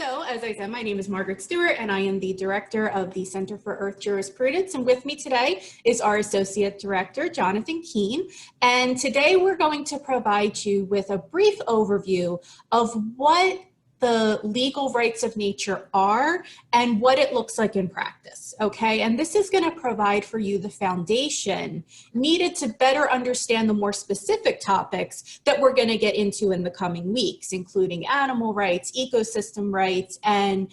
So, as I said, my name is Margaret Stewart, and I am the director of the Center for Earth Jurisprudence. And with me today is our associate director, Jonathan Keene. And today we're going to provide you with a brief overview of what the legal rights of nature are and what it looks like in practice, okay? And this is going to provide for you the foundation needed to better understand the more specific topics that we're going to get into in the coming weeks, including animal rights, ecosystem rights, and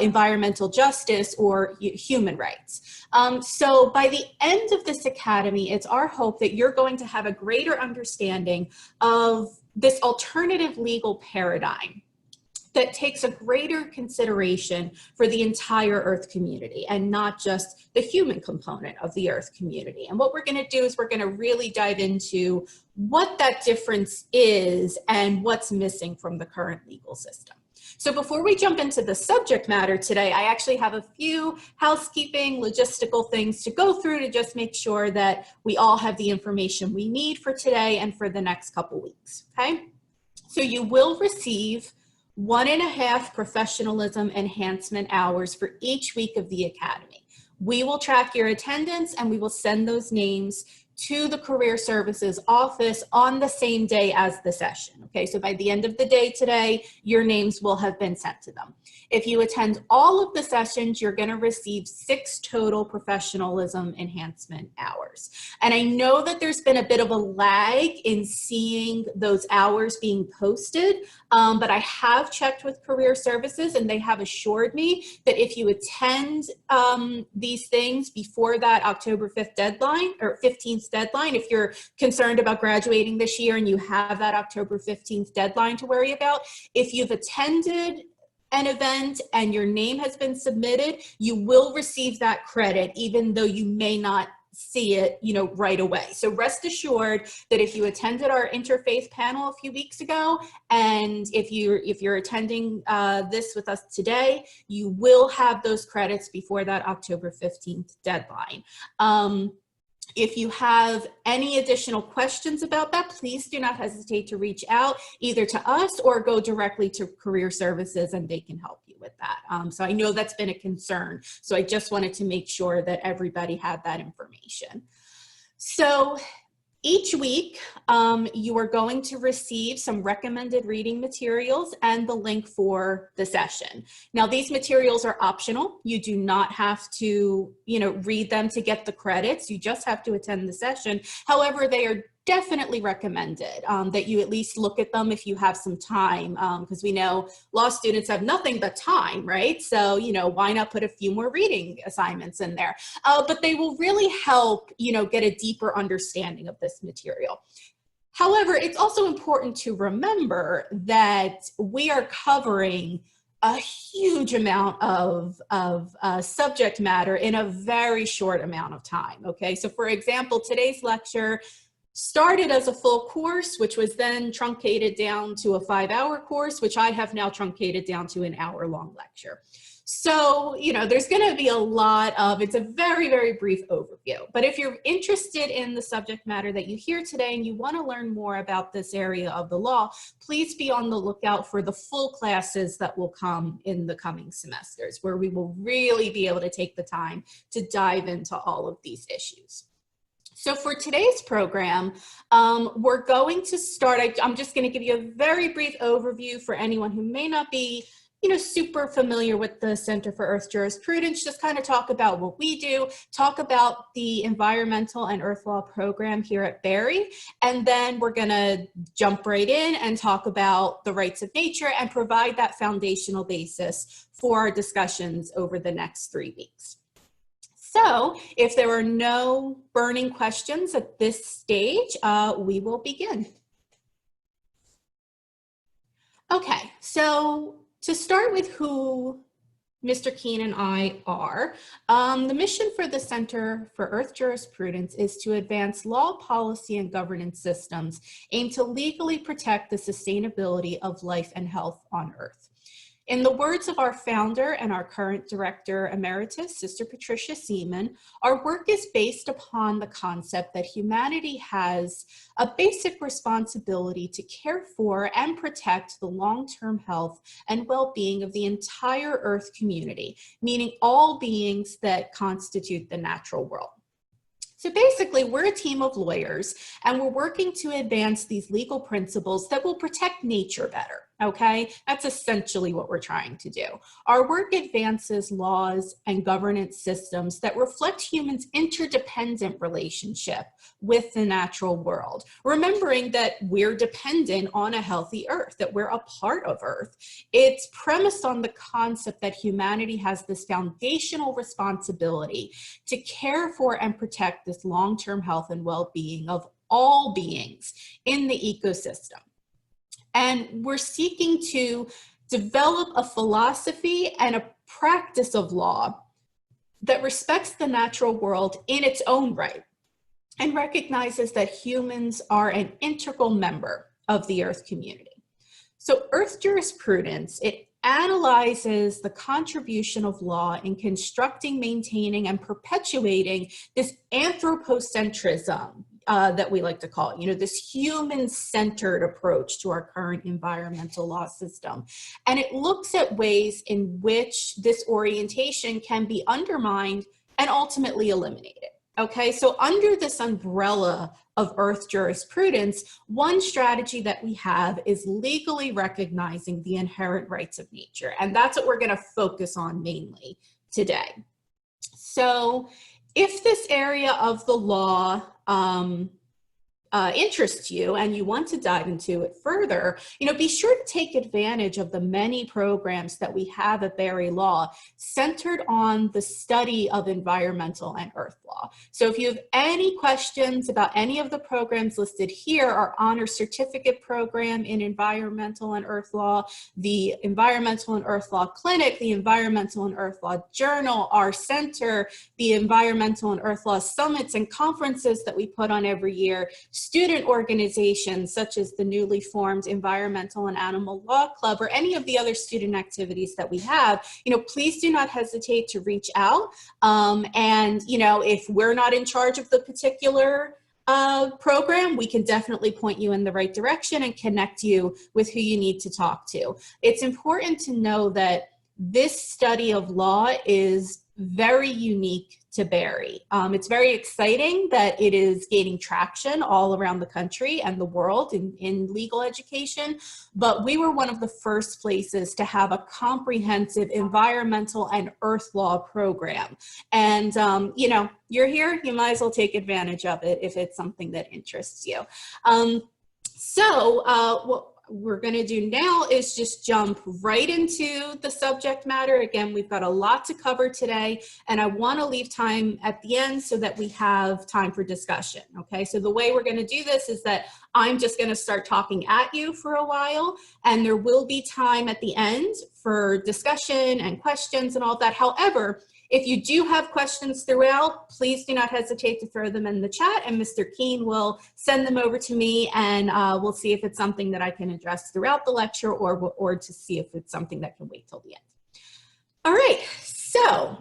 environmental justice or human rights. So by the end of this academy, it's our hope that you're going to have a greater understanding of this alternative legal paradigm that takes a greater consideration for the entire Earth community and not just the human component of the Earth community. And what we're going to do is we're going to really dive into what that difference is and what's missing from the current legal system. So before we jump into the subject matter today, I actually have a few housekeeping logistical things to go through to just make sure that we all have the information we need for today and for the next couple weeks, okay? So you will receive 1.5 professionalism enhancement hours for each week of the academy. We will track your attendance and we will send those names to the Career Services office on the same day as the session. Okay, so by the end of the day today, your names will have been sent to them. If you attend all of the sessions, you're going to receive 6 total professionalism enhancement hours. And I know that there's been a bit of a lag in seeing those hours being posted, but I have checked with Career Services and they have assured me that if you attend these things before that October 5th deadline or 15th deadline, if you're concerned about graduating this year and you have that October 15th deadline to worry about, if you've attended an event and your name has been submitted, you will receive that credit even though you may not see it, right away. So rest assured that if you attended our interfaith panel a few weeks ago, and if you're attending this with us today, you will have those credits before that October 15th deadline. If you have any additional questions about that, please do not hesitate to reach out either to us or go directly to Career Services and they can help you with that. So I know that's been a concern. So I just wanted to make sure that everybody had that information. So each week, you are going to receive some recommended reading materials and the link for the session. Now, these materials are optional. You do not have to, read them to get the credits. You just have to attend the session. However, they are definitely recommended that you at least look at them if you have some time, because we know law students have nothing but time, right? So, why not put a few more reading assignments in there? But they will really help, get a deeper understanding of this material. However, it's also important to remember that we are covering a huge amount of subject matter in a very short amount of time, okay? So for example, today's lecture started as a full course, which was then truncated down to a 5-hour course, which I have now truncated down to an hour-long lecture. So, there's going to be a lot of, it's a very, very brief overview. But if you're interested in the subject matter that you hear today and you want to learn more about this area of the law, please be on the lookout for the full classes that will come in the coming semesters, where we will really be able to take the time to dive into all of these issues. So for today's program, we're going to start, I'm just going to give you a very brief overview for anyone who may not be, super familiar with the Center for Earth Jurisprudence, just kind of talk about what we do, talk about the environmental and earth law program here at Berry, and then we're going to jump right in and talk about the rights of nature and provide that foundational basis for our discussions over the next 3 weeks. So if there are no burning questions at this stage, we will begin. Okay, so to start with who Mr. Keene and I are, the mission for the Center for Earth Jurisprudence is to advance law, policy, and governance systems aimed to legally protect the sustainability of life and health on Earth. In the words of our founder and our current director emeritus, Sister Patricia Seaman, our work is based upon the concept that humanity has a basic responsibility to care for and protect the long-term health and well-being of the entire Earth community, meaning all beings that constitute the natural world. So basically, we're a team of lawyers, and we're working to advance these legal principles that will protect nature better, okay? That's essentially what we're trying to do. Our work advances laws and governance systems that reflect humans' interdependent relationship with the natural world, remembering that we're dependent on a healthy Earth, that we're a part of Earth. It's premised on the concept that humanity has this foundational responsibility to care for and protect this long-term health and well-being of all beings in the ecosystem. And we're seeking to develop a philosophy and a practice of law that respects the natural world in its own right and recognizes that humans are an integral member of the Earth community. So Earth Jurisprudence, it analyzes the contribution of law in constructing, maintaining, and perpetuating this anthropocentrism that we like to call it, this human-centered approach to our current environmental law system. And it looks at ways in which this orientation can be undermined and ultimately eliminated. Okay, so under this umbrella of Earth Jurisprudence, one strategy that we have is legally recognizing the inherent rights of nature. And that's what we're going to focus on mainly today. So if this area of the law interests you and you want to dive into it further, be sure to take advantage of the many programs that we have at Berry Law centered on the study of environmental and earth law. So if you have any questions about any of the programs listed here, our honor certificate program in environmental and earth law, the environmental and earth law clinic, the environmental and earth law journal, our center, the environmental and earth law summits and conferences that we put on every year, student organizations such as the newly formed Environmental and Animal Law Club, or any of the other student activities that we have, please do not hesitate to reach out. And if we're not in charge of the particular program, we can definitely point you in the right direction and connect you with who you need to talk to. It's important to know that this study of law is very unique to Berry. It's very exciting that it is gaining traction all around the country and the world in legal education, but we were one of the first places to have a comprehensive environmental and earth law program. And, you're here, you might as well take advantage of it if it's something that interests you. What we're going to do now is just jump right into the subject matter. Again, we've got a lot to cover today, and I want to leave time at the end so that we have time for discussion. Okay, so the way we're going to do this is that I'm just going to start talking at you for a while, and there will be time at the end for discussion and questions and all that. However, if you do have questions throughout, please do not hesitate to throw them in the chat, and Mr. Keene will send them over to me, and we'll see if it's something that I can address throughout the lecture or to see if it's something that can wait till the end. All right, so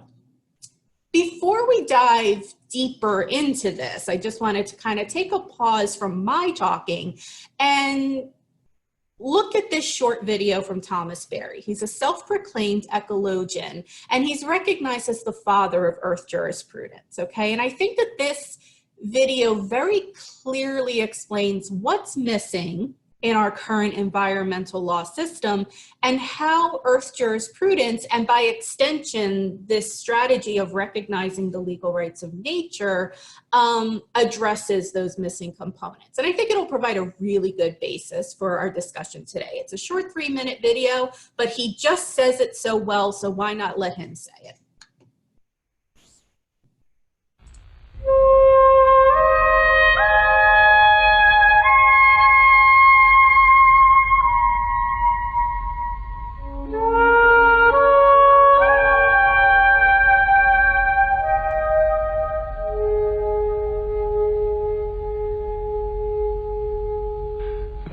before we dive deeper into this, I just wanted to kind of take a pause from my talking and look at this short video from Thomas Berry. He's a self-proclaimed ecologian, and he's recognized as the father of Earth Jurisprudence, okay? And I think that this video very clearly explains what's missing in our current environmental law system and how Earth Jurisprudence, and by extension, this strategy of recognizing the legal rights of nature, addresses those missing components. And I think it'll provide a really good basis for our discussion today. It's a short 3-minute video, but he just says it so well, so why not let him say it?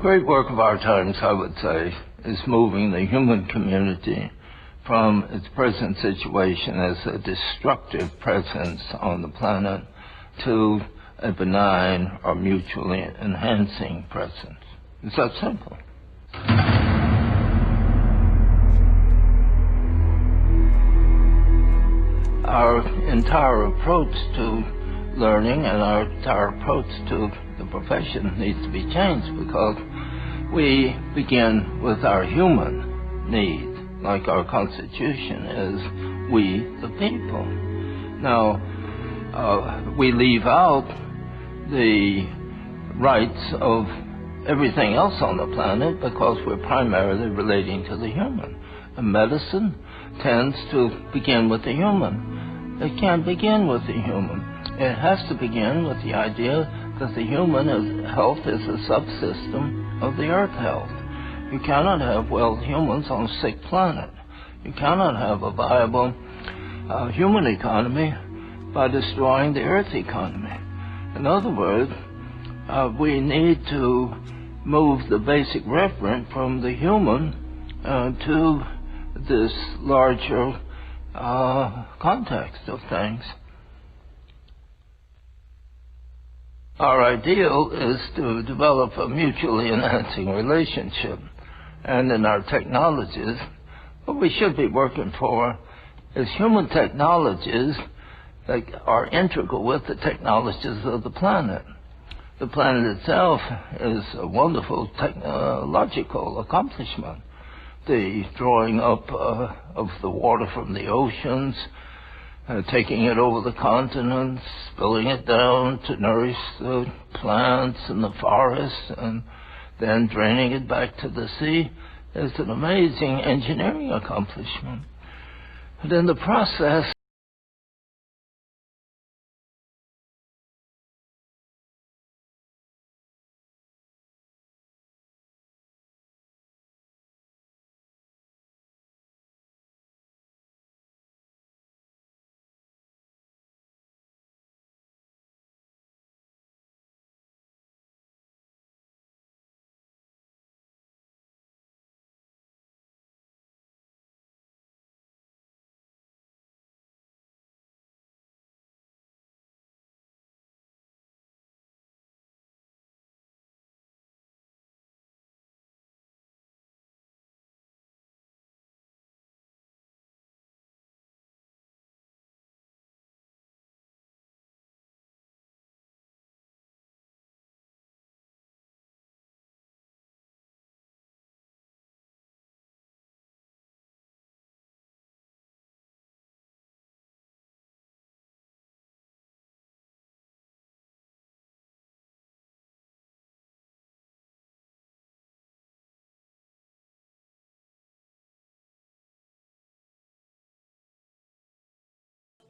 Great work of our times, I would say, is moving the human community from its present situation as a destructive presence on the planet to a benign or mutually enhancing presence. It's that simple. Our entire approach to learning and our entire approach to the profession needs to be changed, because we begin with our human need, like our Constitution is we the people. Now, we leave out the rights of everything else on the planet because we're primarily relating to the human. And medicine tends to begin with the human. It can't begin with the human. It has to begin with the idea that the human health is a subsystem of the earth health. You cannot have well humans on a sick planet. You cannot have a viable human economy by destroying the earth economy. In other words, we need to move the basic referent from the human to this larger context of things. Our ideal is to develop a mutually enhancing relationship. And in our technologies, what we should be working for is human technologies that are integral with the technologies of the planet. The planet itself is a wonderful technological accomplishment. The drawing up of the water from the oceans, taking it over the continents, spilling it down to nourish the plants and the forests, and then draining it back to the sea is an amazing engineering accomplishment. But in the process,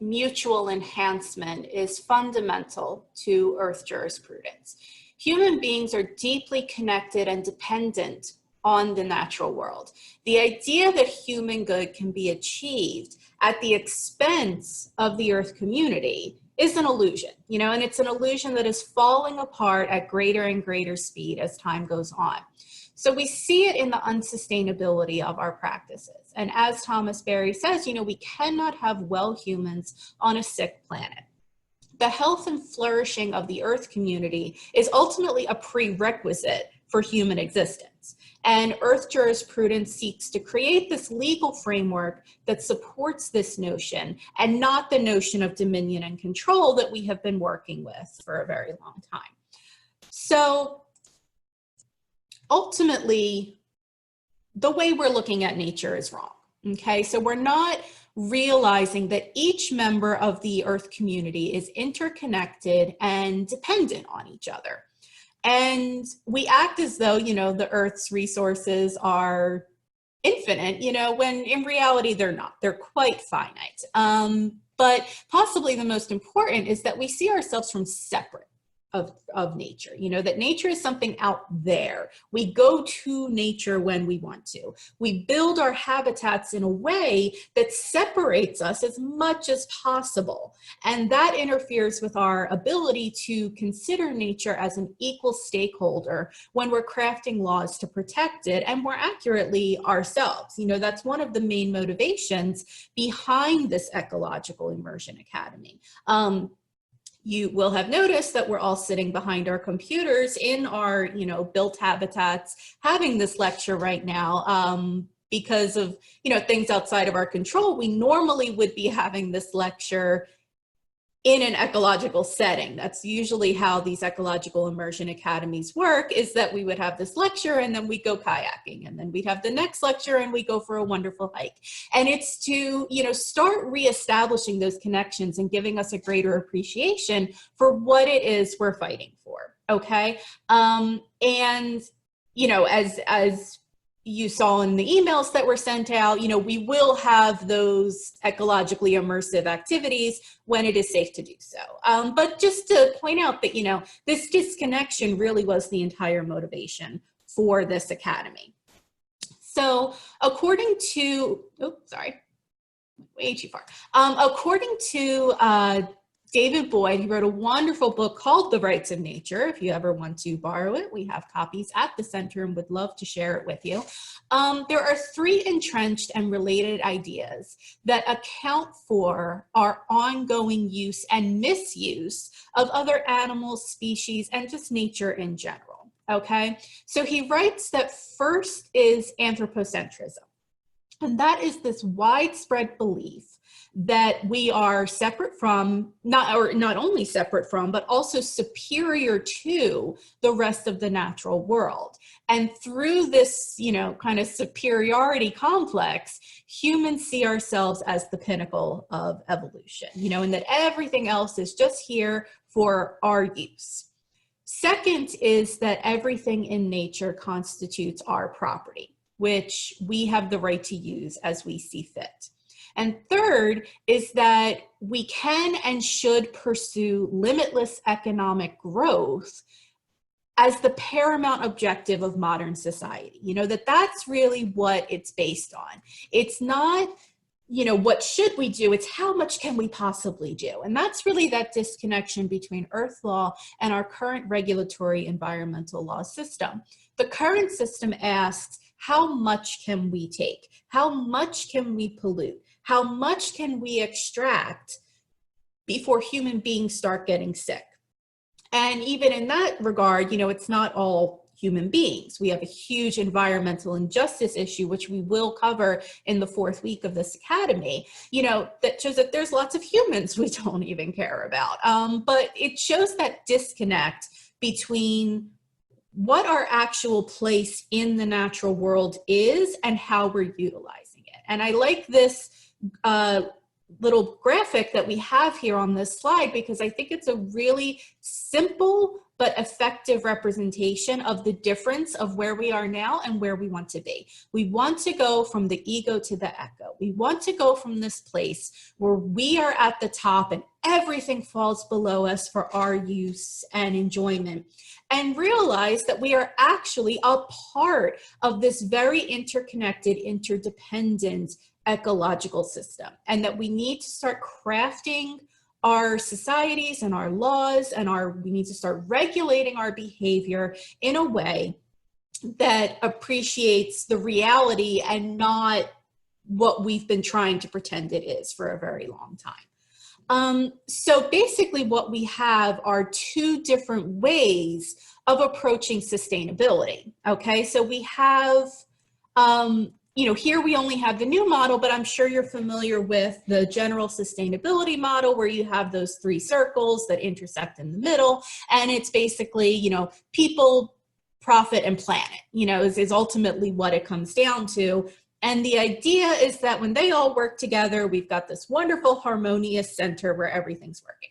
mutual enhancement is fundamental to Earth jurisprudence. Human beings are deeply connected and dependent on the natural world. The idea that human good can be achieved at the expense of the Earth community is an illusion, and it's an illusion that is falling apart at greater and greater speed as time goes on. So we see it in the unsustainability of our practices. And as Thomas Berry says, we cannot have well humans on a sick planet. The health and flourishing of the Earth community is ultimately a prerequisite for human existence. And Earth jurisprudence seeks to create this legal framework that supports this notion and not the notion of dominion and control that we have been working with for a very long time. So ultimately, the way we're looking at nature is wrong, okay? So we're not realizing that each member of the Earth community is interconnected and dependent on each other. And we act as though, the Earth's resources are infinite, when in reality they're not. They're quite finite. But possibly the most important is that we see ourselves from separate of nature, you know, that nature is something out there. We go to nature when we want to. We build our habitats in a way that separates us as much as possible. And that interferes with our ability to consider nature as an equal stakeholder when we're crafting laws to protect it, and more accurately, ourselves. You know, that's one of the main motivations behind this Ecological Immersion Academy. You will have noticed that we're all sitting behind our computers in our, you know, built habitats, having this lecture right now because of, you know, things outside of our control. We normally would be having this lecture in an ecological setting. That's usually how these ecological immersion academies work, is that we would have this lecture and then we go kayaking, and then we'd have the next lecture and we go for a wonderful hike. And it's to, you know, start reestablishing those connections and giving us a greater appreciation for what it is we're fighting for, okay? And, you know, as you saw in the emails that were sent out, you know, we will have those ecologically immersive activities when it is safe to do so. But just to point out that, you know, this disconnection really was the entire motivation for this academy. So according to, way too far. According to David Boyd, he wrote a wonderful book called The Rights of Nature. If you ever want to borrow it, we have copies at the center and would love to share it with you. There are three entrenched and related ideas that account for our ongoing use and misuse of other animals, species, and just nature in general, okay? So he writes that first is anthropocentrism, and that is this widespread belief that we are separate from, not only separate from, but also superior to the rest of the natural world. And through this, you know, kind of superiority complex, humans see ourselves as the pinnacle of evolution, you know, and that everything else is just here for our use. Second is that everything in nature constitutes our property, which we have the right to use as we see fit. And third is that we can and should pursue limitless economic growth as the paramount objective of modern society. You know, that's really what it's based on. It's not, you know, what should we do? It's how much can we possibly do? And that's really that disconnection between Earth law and our current regulatory environmental law system. The current system asks, how much can we take? How much can we pollute? How much can we extract before human beings start getting sick? And even in that regard, you know, it's not all human beings. We have a huge environmental injustice issue, which we will cover in the fourth week of this academy, you know, that shows that there's lots of humans we don't even care about. But it shows that disconnect between what our actual place in the natural world is and how we're utilizing it. And I like this little graphic that we have here on this slide because I think it's a really simple but effective representation of the difference of where we are now and where we want to be. We want to go from the ego to the echo. We want to go from this place where we are at the top and everything falls below us for our use and enjoyment, and realize that we are actually a part of this very interconnected, interdependent ecological system, and that we need to start crafting our societies and our laws and we need to start regulating our behavior in a way that appreciates the reality and not what we've been trying to pretend it is for a very long time. So basically what we have are two different ways of approaching sustainability, okay? So we have, you know, here we only have the new model, but I'm sure you're familiar with the general sustainability model where you have those three circles that intersect in the middle. And it's basically, you know, people, profit, and planet, you know, is ultimately what it comes down to. And the idea is that when they all work together, we've got this wonderful harmonious center where everything's working.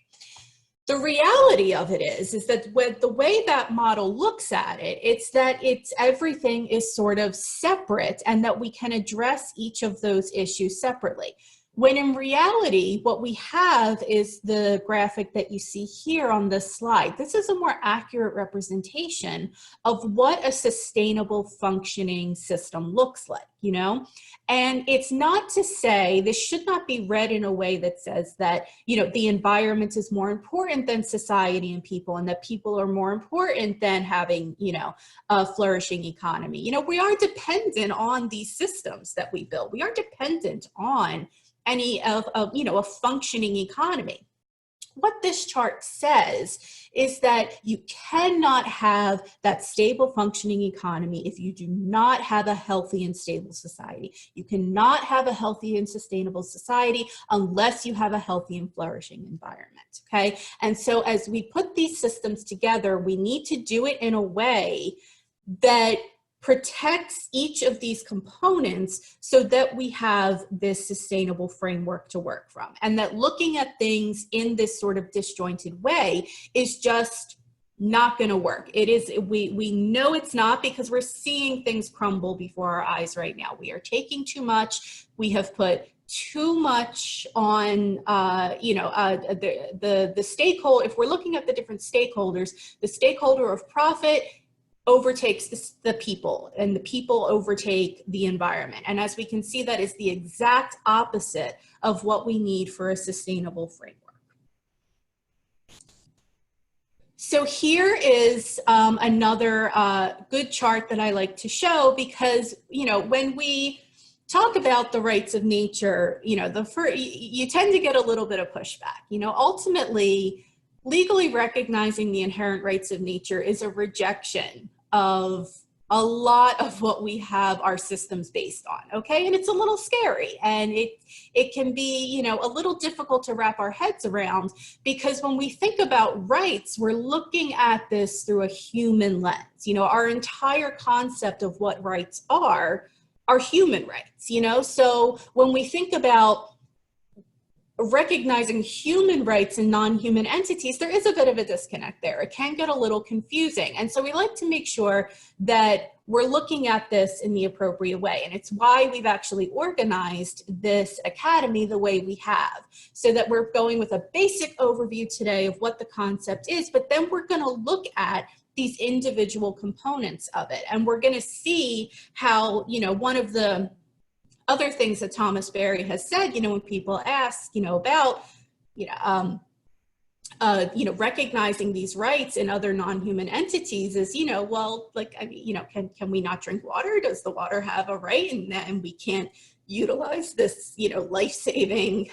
The reality of it is that with the way that model looks at it, it's that everything is sort of separate and that we can address each of those issues separately. When in reality, what we have is the graphic that you see here on this slide. This is a more accurate representation of what a sustainable functioning system looks like, you know? And it's not to say, this should not be read in a way that says that, you know, the environment is more important than society and people, and that people are more important than having, you know, a flourishing economy. You know, we are dependent on these systems that we build. We are dependent on any of you know, a functioning economy. What this chart says is that you cannot have that stable functioning economy if you do not have a healthy and stable society. You cannot have a healthy and sustainable society unless you have a healthy and flourishing environment, okay? And so as we put these systems together, we need to do it in a way that protects each of these components so that we have this sustainable framework to work from. And that looking at things in this sort of disjointed way is just not going to work. It is, we know it's not, because we're seeing things crumble before our eyes right now. We are taking too much. We have put too much on, you know, the stakeholder. If we're looking at the different stakeholders, the stakeholder of profit overtakes the people, and the people overtake the environment. And as we can see, that is the exact opposite of what we need for a sustainable framework. So here is another good chart that I like to show, because, you know, when we talk about the rights of nature, you know, you tend to get a little bit of pushback. You know, ultimately, legally recognizing the inherent rights of nature is a rejection of a lot of what we have our systems based on, okay? And it's a little scary, and it can be, you know, a little difficult to wrap our heads around, because when we think about rights, we're looking at this through a human lens. You know, our entire concept of what rights are human rights, you know? So when we think about recognizing human rights in non-human entities, there is a bit of a disconnect there. It can get a little confusing. And so we like to make sure that we're looking at this in the appropriate way. And it's why we've actually organized this academy the way we have, so that we're going with a basic overview today of what the concept is, but then we're going to look at these individual components of it. And we're going to see how, you know, one of the other things that Thomas Berry has said, you know, when people ask, you know, about, you know, recognizing these rights in other non-human entities is, you know, well, like, I mean, you know, can we not drink water? Does the water have a right, and we can't utilize this, you know, life-saving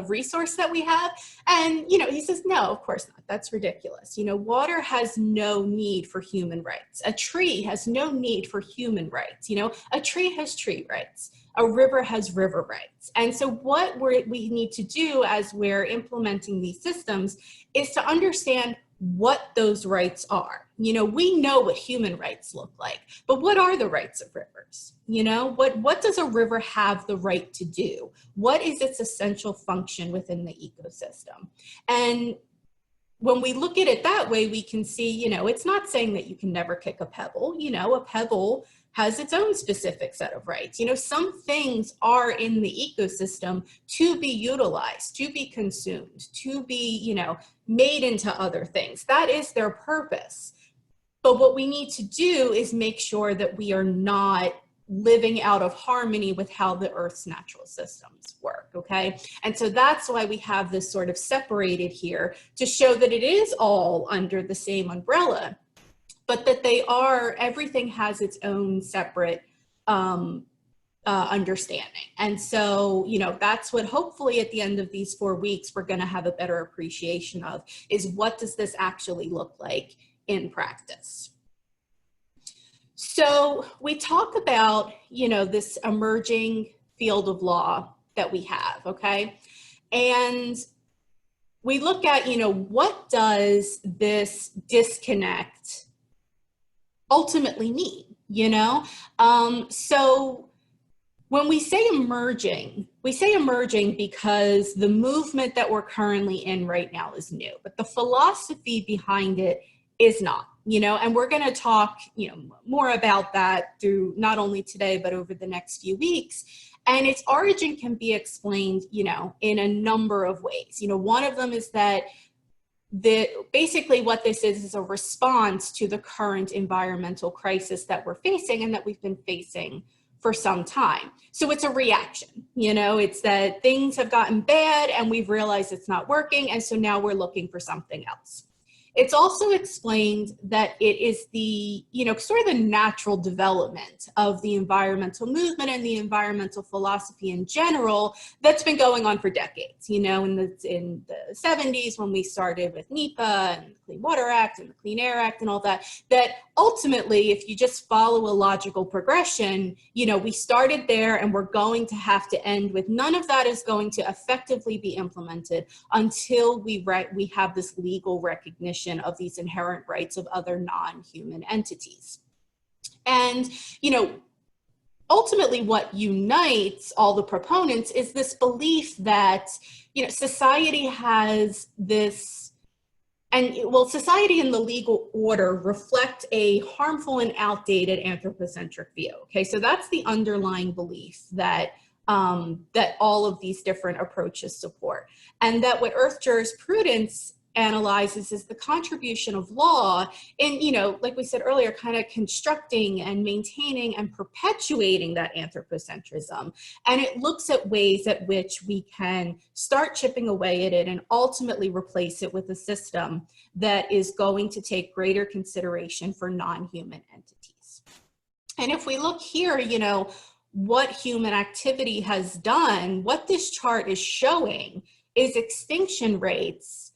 resource that we have? And, you know, he says, no, of course not. That's ridiculous. You know, water has no need for human rights. A tree has no need for human rights. You know, a tree has tree rights. A river has river rights. And so what we need to do as we're implementing these systems is to understand what those rights are. You know, we know what human rights look like, but what are the rights of rivers? You know, what does a river have the right to do? What is its essential function within the ecosystem? And when we look at it that way, we can see, you know, it's not saying that you can never kick a pebble. You know, a pebble has its own specific set of rights. You know, some things are in the ecosystem to be utilized, to be consumed, to be, you know, made into other things. That is their purpose. But what we need to do is make sure that we are not living out of harmony with how the Earth's natural systems work, okay? And so that's why we have this sort of separated here, to show that it is all under the same umbrella, but that they are, everything has its own separate understanding. And so, you know, that's what hopefully at the end of these 4 weeks, we're going to have a better appreciation of, is what does this actually look like in practice? So we talk about, you know, this emerging field of law that we have, okay? And we look at, you know, what does this disconnect ultimately mean, you know? So when we say emerging because the movement that we're currently in right now is new, but the philosophy behind it is not, you know, and we're going to talk, you know, more about that through not only today, but over the next few weeks. And its origin can be explained, in a number of ways. One of them is that basically what this is a response to the current environmental crisis that we're facing and that we've been facing for some time. So it's a reaction, it's that things have gotten bad and we've realized it's not working. And so now we're looking for something else. It's also explained that it is the, sort of the natural development of the environmental movement and the environmental philosophy in general that's been going on for decades. In the 70s when we started with NEPA and the Clean Water Act and the Clean Air Act and all that, that ultimately, if you just follow a logical progression, we started there and we're going to have to end with none of that is going to effectively be implemented until we have this legal recognition of these inherent rights of other non-human entities. And, ultimately what unites all the proponents is this belief that, society has this, society and the legal order reflect a harmful and outdated anthropocentric view. Okay, so that's the underlying belief that that all of these different approaches support, and that what Earth Jurisprudence analyzes is the contribution of law in, like we said earlier, kind of constructing and maintaining and perpetuating that anthropocentrism. And it looks at ways at which we can start chipping away at it and ultimately replace it with a system that is going to take greater consideration for non-human entities. And if we look here, what human activity has done, what this chart is showing is extinction rates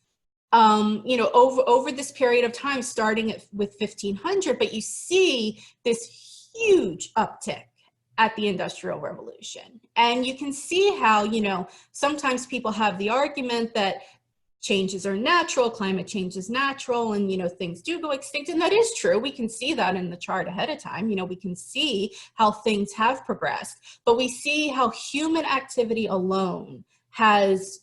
over this period of time, starting with 1500, but you see this huge uptick at the Industrial Revolution. And you can see how, sometimes people have the argument that changes are natural, climate change is natural, and, things do go extinct. And that is true. We can see that in the chart ahead of time. We can see how things have progressed, but we see how human activity alone has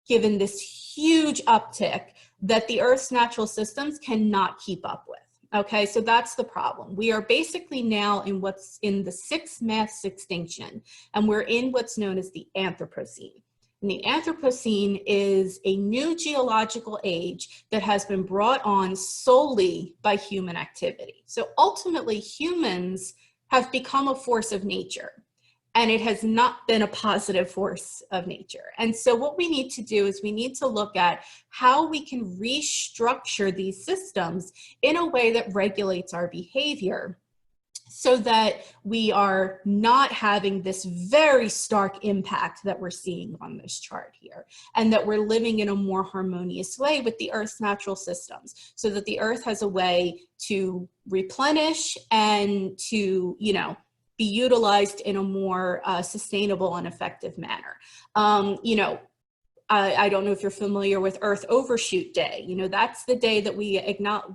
given this huge uptick that the Earth's natural systems cannot keep up with. Okay, so that's the problem. We are basically now in what's in the sixth mass extinction, and we're in what's known as the Anthropocene. And the Anthropocene is a new geological age that has been brought on solely by human activity. So ultimately, humans have become a force of nature, and it has not been a positive force of nature. And so what we need to do is we need to look at how we can restructure these systems in a way that regulates our behavior so that we are not having this very stark impact that we're seeing on this chart here, and that we're living in a more harmonious way with the Earth's natural systems, so that the Earth has a way to replenish and to, be utilized in a more sustainable and effective manner. I don't know if you're familiar with Earth Overshoot Day. That's the day that we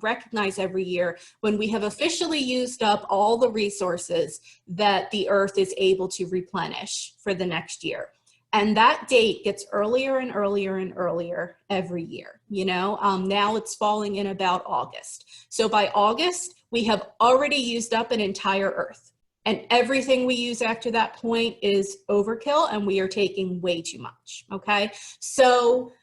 recognize every year when we have officially used up all the resources that the Earth is able to replenish for the next year. And that date gets earlier and earlier and earlier every year. Now it's falling in about August. So by August, we have already used up an entire Earth. And everything we use after that point is overkill, and we are taking way too much, okay? So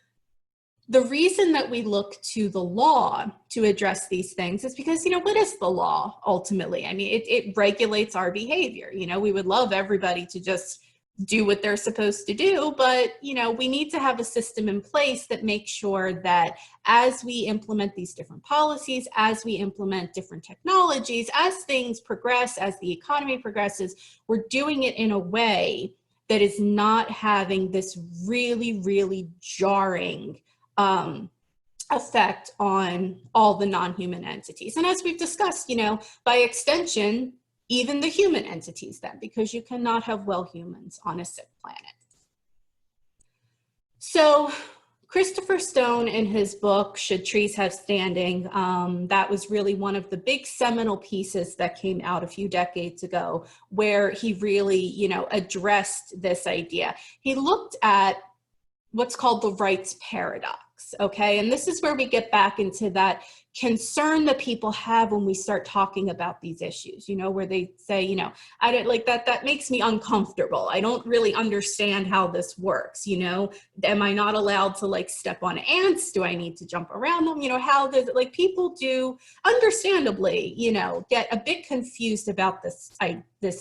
the reason that we look to the law to address these things is because, what is the law ultimately? I mean, it regulates our behavior. We would love everybody to just do what they're supposed to do, but, we need to have a system in place that makes sure that as we implement these different policies, as we implement different technologies, as things progress, as the economy progresses, we're doing it in a way that is not having this really, really jarring effect on all the non-human entities. And as we've discussed, by extension, even the human entities then, because you cannot have well humans on a sick planet. So Christopher Stone, in his book, Should Trees Have Standing, that was really one of the big seminal pieces that came out a few decades ago, where he really, addressed this idea. He looked at what's called the rights paradox. okay? And this is where we get back into that concern that people have when we start talking about these issues, you know, where they say, you know, I don't like that makes me uncomfortable. I don't really understand how this works, you know. Am I not allowed to like step on ants? Do I need to jump around them? You know, how does, like, people do understandably, you know, get a bit confused about this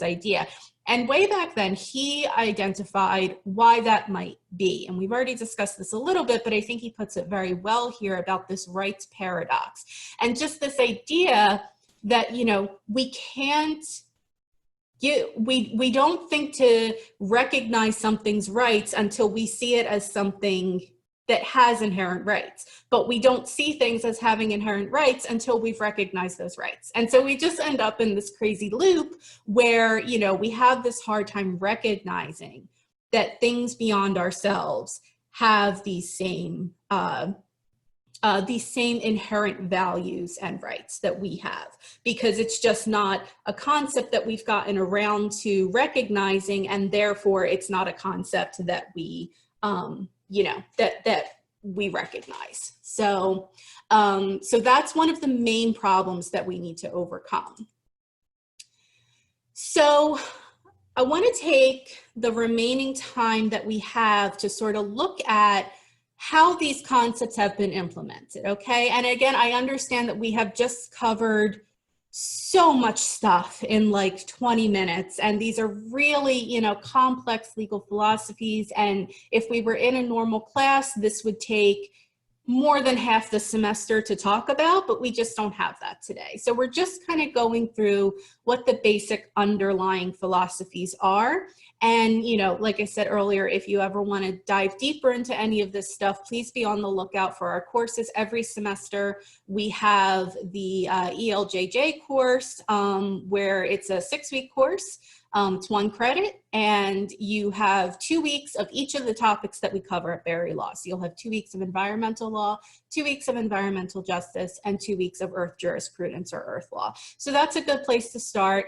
idea. And way back then, he identified why that might be. And we've already discussed this a little bit, but I think he puts it very well here about this rights paradox. And just this idea that, you know, we don't think to recognize something's rights until we see it as something that has inherent rights, but we don't see things as having inherent rights until we've recognized those rights. And so we just end up in this crazy loop where, you know, we have this hard time recognizing that things beyond ourselves have these same inherent values and rights that we have, because it's just not a concept that we've gotten around to recognizing, and therefore it's not a concept that we you know, that we recognize. So, so that's one of the main problems that we need to overcome. So I want to take the remaining time that we have to sort of look at how these concepts have been implemented, okay? And again, I understand that we have just covered so much stuff in like 20 minutes. And these are really, you know, complex legal philosophies. And if we were in a normal class, this would take more than half the semester to talk about, but we just don't have that today. So we're just kind of going through what the basic underlying philosophies are. And, you know, like I said earlier, if you ever want to dive deeper into any of this stuff, please be on the lookout for our courses. Every semester we have the ELJJ course, where it's a 6-week course. It's 1 credit, and you have 2 weeks of each of the topics that we cover at Berry Law. So you'll have 2 weeks of environmental law, 2 weeks of environmental justice, and 2 weeks of Earth Jurisprudence or Earth Law. So that's a good place to start.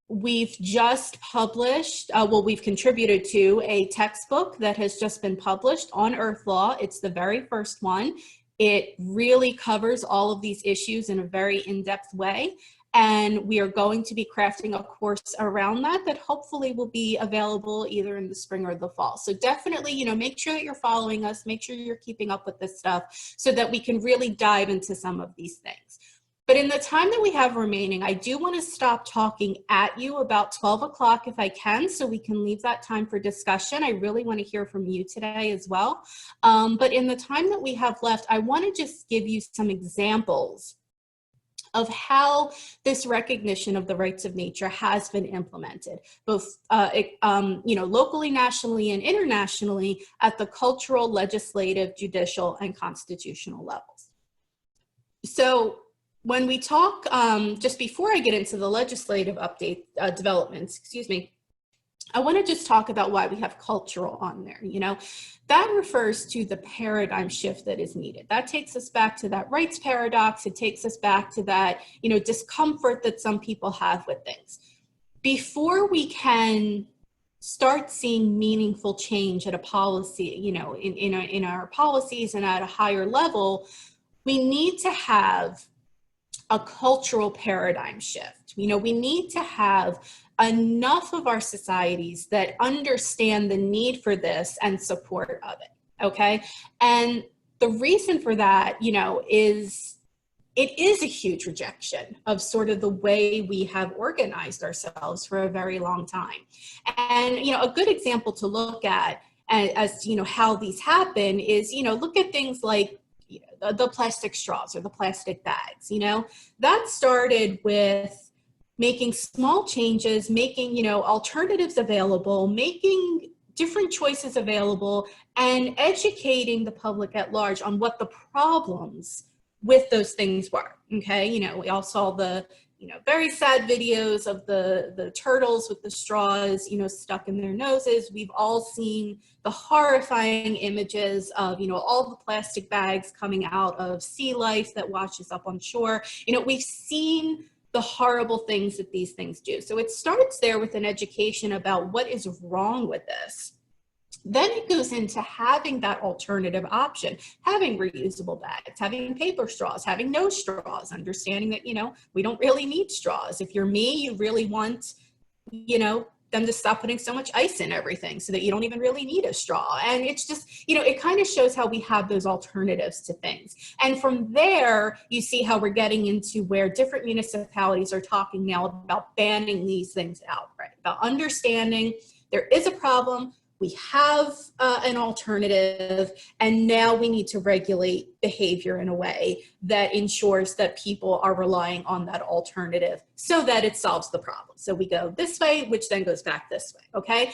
We've just published, well, we've contributed to a textbook that has just been published on Earth Law. It's the very first one. It really covers all of these issues in a very in-depth way. And we are going to be crafting a course around that hopefully will be available either in the spring or the fall. So definitely, you know, make sure that you're following us, make sure you're keeping up with this stuff so that we can really dive into some of these things. But in the time that we have remaining, I do want to stop talking at you about 12 o'clock if I can, so we can leave that time for discussion. I really want to hear from you today as well. But in the time that we have left, I want to just give you some examples of how this recognition of the rights of nature has been implemented, both you know, locally, nationally, and internationally at the cultural, legislative, judicial, and constitutional levels. So when we talk, just before I get into the legislative update developments, excuse me, I want to just talk about why we have cultural on there. You know, that refers to the paradigm shift that is needed. That takes us back to that rights paradox. It takes us back to that, you know, discomfort that some people have with things. Before we can start seeing meaningful change at a policy, you know, in our policies and at a higher level, we need to have a cultural paradigm shift. You know, we need to have enough of our societies that understand the need for this and support of it, okay? And the reason for that, you know, is it is a huge rejection of sort of the way we have organized ourselves for a very long time. And, you know, a good example to look at as you know, how these happen is, you know, look at things like the plastic straws or the plastic bags. You know, that started with making small changes, making, you know, alternatives available, making different choices available, and educating the public at large on what the problems with those things were. Okay, you know, we all saw the, you know, very sad videos of the turtles with the straws, you know, stuck in their noses. We've all seen the horrifying images of, you know, all the plastic bags coming out of sea life that washes up on shore. You know, we've seen the horrible things that these things do. So it starts there with an education about what is wrong with this. Then it goes into having that alternative option, having reusable bags, having paper straws, having no straws, understanding that, you know, we don't really need straws. If you're me, you really want, you know, them to stop putting so much ice in everything so that you don't even really need a straw. And it's just, you know, it kind of shows how we have those alternatives to things. And from there, you see how we're getting into where different municipalities are talking now about banning these things outright, about understanding there is a problem, we have an alternative, and now we need to regulate behavior in a way that ensures that people are relying on that alternative so that it solves the problem. So we go this way, which then goes back this way, okay?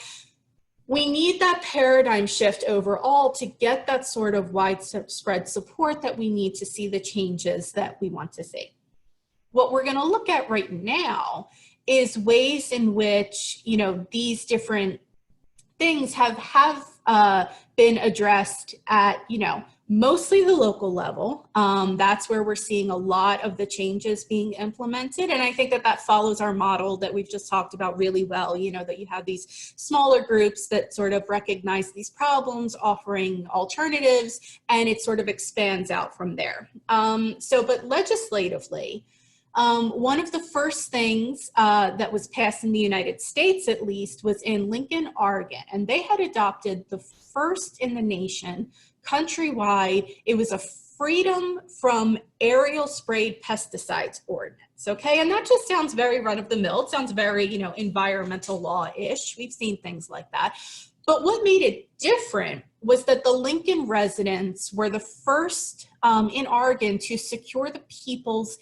We need that paradigm shift overall to get that sort of widespread support that we need to see the changes that we want to see. What we're gonna look at right now is ways in which, you know, these different things have been addressed at, you know, mostly the local level. That's where we're seeing a lot of the changes being implemented. And I think that that follows our model that we've just talked about really well, you know, that you have these smaller groups that sort of recognize these problems, offering alternatives, and it sort of expands out from there. But legislatively, one of the first things that was passed in the United States, at least, was in Lincoln, Oregon, and they had adopted the first in the nation, countrywide. It was a freedom from aerial sprayed pesticides ordinance, okay? And that just sounds very run-of-the-mill. It sounds very, you know, environmental law-ish. We've seen things like that. But what made it different was that the Lincoln residents were the first in Oregon to secure the people's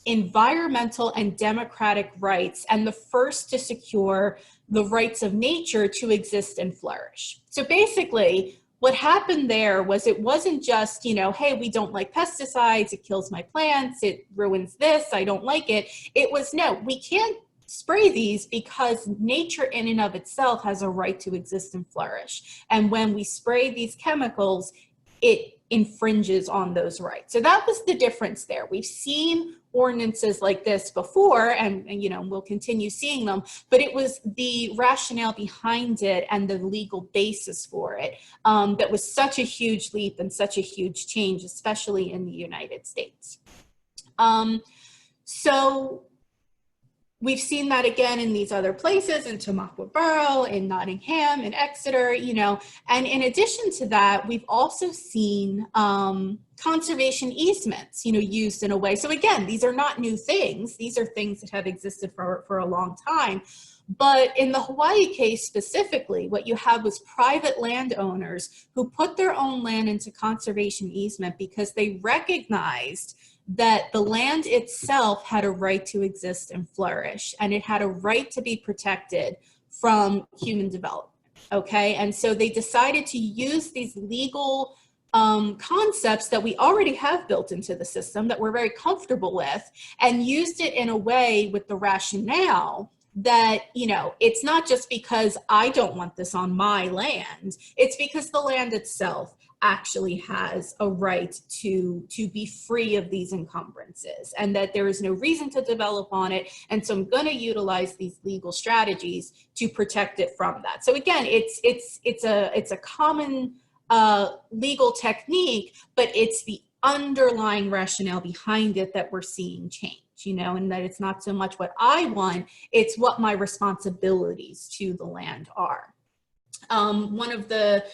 environmental and democratic rights, and the first to secure the rights of nature to exist and flourish. So basically, what happened there was it wasn't just, you know, hey, we don't like pesticides, it kills my plants, it ruins this, I don't like it. It was, no, we can't spray these because nature in and of itself has a right to exist and flourish. And when we spray these chemicals, it infringes on those rights. So that was the difference there. We've seen ordinances like this before, and you know, we'll continue seeing them, but it was the rationale behind it and the legal basis for it that was such a huge leap and such a huge change, especially in the United States. So we've seen that again in these other places, in Tamaqua Borough, in Nottingham, in Exeter, you know, and in addition to that, we've also seen conservation easements, you know, used in a way. So again, these are not new things. These are things that have existed for a long time. But in the Hawaii case specifically, what you had was private landowners who put their own land into conservation easement because they recognized that the land itself had a right to exist and flourish, and it had a right to be protected from human development, okay? And so they decided to use these legal concepts that we already have built into the system that we're very comfortable with, and used it in a way with the rationale that, you know, it's not just because I don't want this on my land, it's because the land itself actually has a right to be free of these encumbrances, and that there is no reason to develop on it. And so I'm going to utilize these legal strategies to protect it from that. So again, it's a common legal technique, but it's the underlying rationale behind it that we're seeing change, you know, and that it's not so much what I want, it's what my responsibilities to the land are. One of the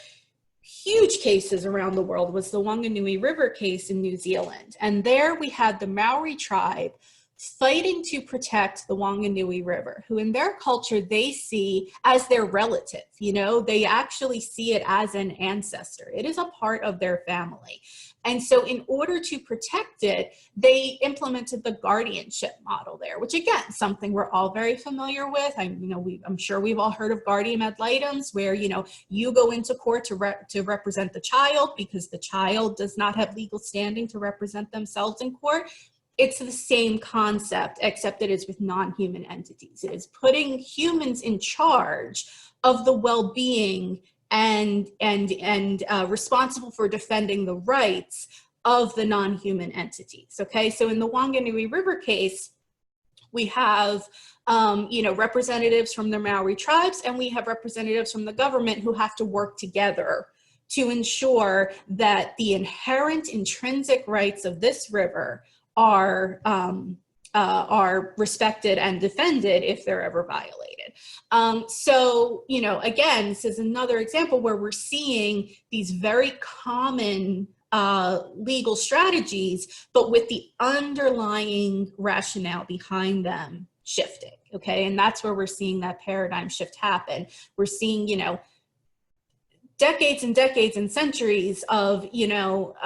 huge cases around the world was the Wanganui River case in New Zealand. And there we had the Maori tribe fighting to protect the Wanganui River, who in their culture they see as their relative, you know, they actually see it as an ancestor. It is a part of their family. And so in order to protect it, they implemented the guardianship model there, which again, something we're all very familiar with. I'm sure we've all heard of guardian ad litems, where, you know, you go into court to represent the child because the child does not have legal standing to represent themselves in court. It's the same concept, except it is with non-human entities. It is putting humans in charge of the well-being and responsible for defending the rights of the non-human entities, okay? So in the Wanganui River case, We have, you know, representatives from the Maori tribes, and we have representatives from the government who have to work together to ensure that the inherent intrinsic rights of this river are respected and defended if they're ever violated. So, you know, again, this is another example where we're seeing these very common legal strategies, but with the underlying rationale behind them shifting, okay? And that's where we're seeing that paradigm shift happen. We're seeing, you know, decades and decades and centuries of, you know,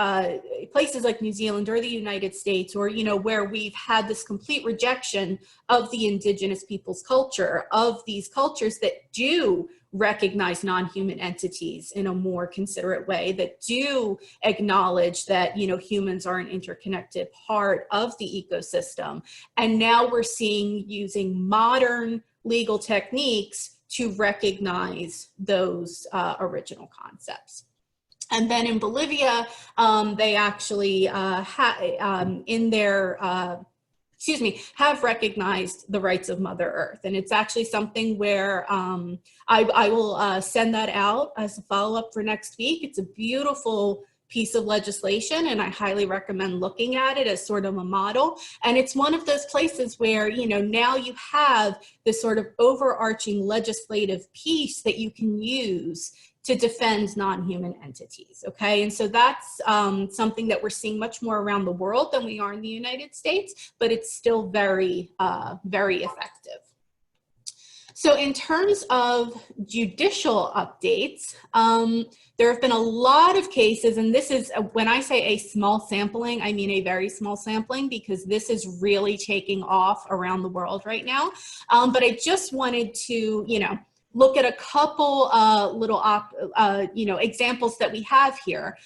places like New Zealand or the United States, or, you know, where we've had this complete rejection of the indigenous people's culture, of these cultures that do recognize non-human entities in a more considerate way, that do acknowledge that, you know, humans are an interconnected part of the ecosystem. And now we're seeing using modern legal techniques to recognize those original concepts. And then in Bolivia, they actually have recognized the rights of Mother Earth. And it's actually something where I will send that out as a follow-up for next week. It's a beautiful piece of legislation, and I highly recommend looking at it as sort of a model. And it's one of those places where, you know, now you have this sort of overarching legislative piece that you can use to defend non-human entities, okay? And so that's something that we're seeing much more around the world than we are in the United States, but it's still very, very effective. So in terms of judicial updates, there have been a lot of cases, and this is, when I say a small sampling, I mean a very small sampling, because this is really taking off around the world right now. But I just wanted to, you know, look at a couple little, you know, examples that we have here.